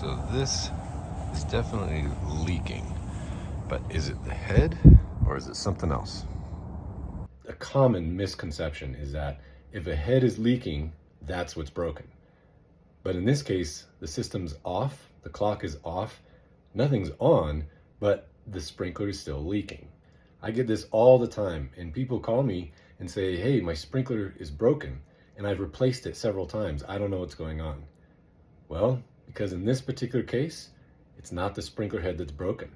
So this is definitely leaking, but is it the head or is it something else? A common misconception is that if a head is leaking, that's what's broken. But in this case, the system's off, the clock is off, nothing's on, but the sprinkler is still leaking. I get this all the time, and people call me and say, hey, my sprinkler is broken, and I've replaced it several times. I don't know what's going on. Well, because in this particular case, it's not the sprinkler head that's broken.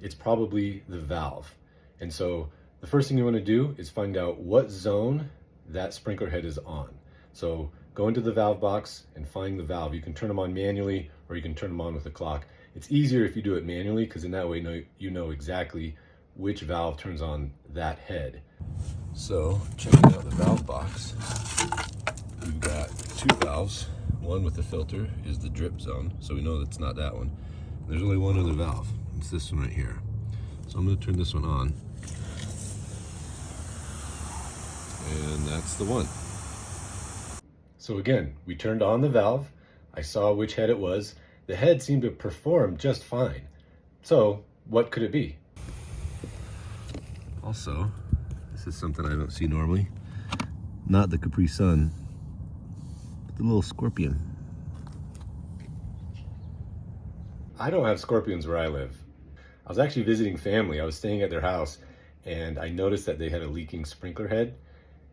It's probably the valve. And so the first thing you want to do is find out what zone that sprinkler head is on. So go into the valve box and find the valve. You can turn them on manually or you can turn them on with the clock. It's easier if you do it manually because in that way you know exactly which valve turns on that head. So checking out the valve box, we've got two valves. One with the filter is the drip zone, so we know that's not that one. There's only one other valve. It's this one right here. So I'm going to turn this one on. And that's the one. So again, we turned on the valve. I saw which head it was. The head seemed to perform just fine. So what could it be? Also, this is something I don't see normally. Not the Capri Sun, but the little scorpion. I don't have scorpions where I live. I was actually visiting family. I was staying at their house and I noticed that they had a leaking sprinkler head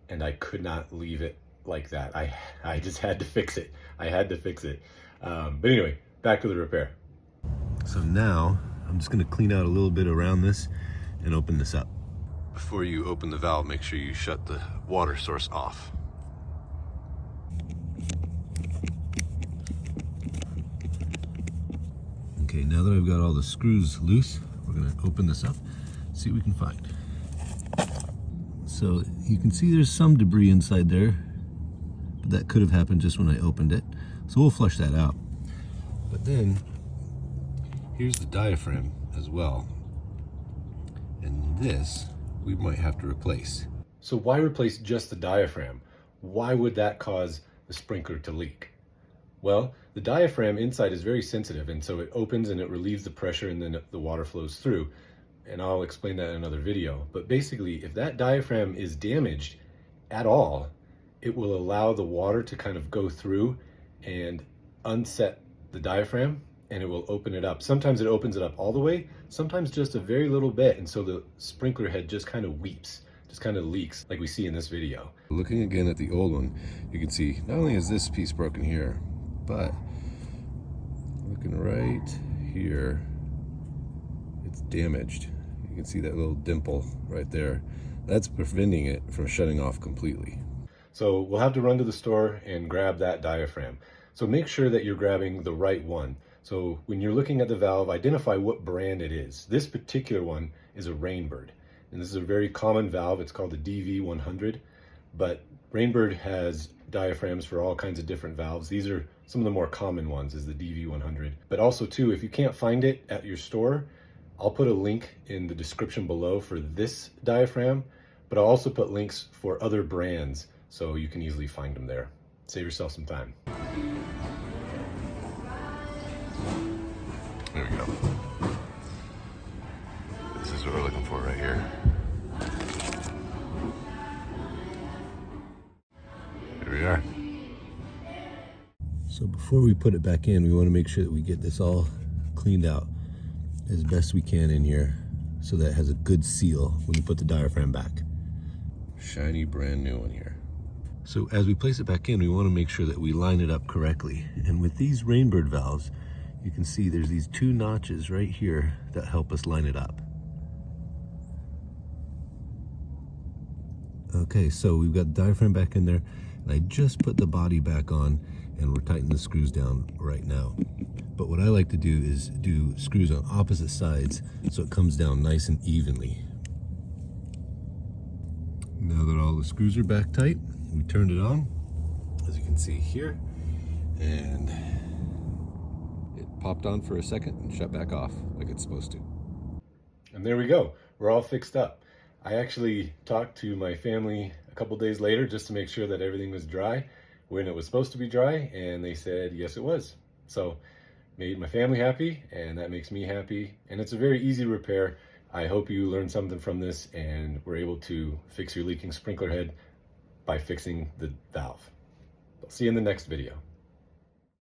and I could not leave it like that. I just had to fix it. I had to fix it. But anyway, back to the repair. So now I'm just gonna clean out a little bit around this and open this up. Before you open the valve, make sure you shut the water source off. Okay, now that I've got all the screws loose, we're gonna open this up, see what we can find. So you can see there's some debris inside there, but that could have happened just when I opened it. So we'll flush that out. But then, here's the diaphragm as well. And this, we might have to replace. So why replace just the diaphragm? Why would that cause the sprinkler to leak? Well, the diaphragm inside is very sensitive, and so it opens and it relieves the pressure and then the water flows through. And I'll explain that in another video. But basically, if that diaphragm is damaged at all, it will allow the water to kind of go through and unset the diaphragm, and it will open it up. Sometimes it opens it up all the way, sometimes just a very little bit, and so the sprinkler head just kind of weeps, just kind of leaks like we see in this video. Looking again at the old one, you can see not only is this piece broken here, but looking right here, it's damaged. You can see that little dimple right there. That's preventing it from shutting off completely. So we'll have to run to the store and grab that diaphragm. So make sure that you're grabbing the right one. So when you're looking at the valve, identify what brand it is. This particular one is a Rainbird. And this is a very common valve. It's called the DV100. But Rainbird has diaphragms for all kinds of different valves. These are some of the more common ones, is the DV100. But also too, if you can't find it at your store, I'll put a link in the description below for this diaphragm, but I'll also put links for other brands so you can easily find them there. Save yourself some time. There we go. This is what we're looking for right here. Here we are. So before we put it back in, we want to make sure that we get this all cleaned out as best we can in here so that it has a good seal when you put the diaphragm back. Shiny brand new one here. So as we place it back in, we want to make sure that we line it up correctly. And with these Rainbird valves, you can see there's these two notches right here that help us line it up. Okay, so we've got the diaphragm back in there, and I just put the body back on, and we're tightening the screws down right now. But what I like to do is do screws on opposite sides so it comes down nice and evenly. Now that all the screws are back tight, we turned it on, as you can see here, and it popped on for a second and shut back off like it's supposed to. And there we go, we're all fixed up. I actually talked to my family a couple days later just to make sure that everything was dry when it was supposed to be dry, and they said yes it was. So made my family happy, and that makes me happy. And it's a very easy repair. I hope you learned something from this and were able to fix your leaking sprinkler head by fixing the valve. I'll see you in the next video.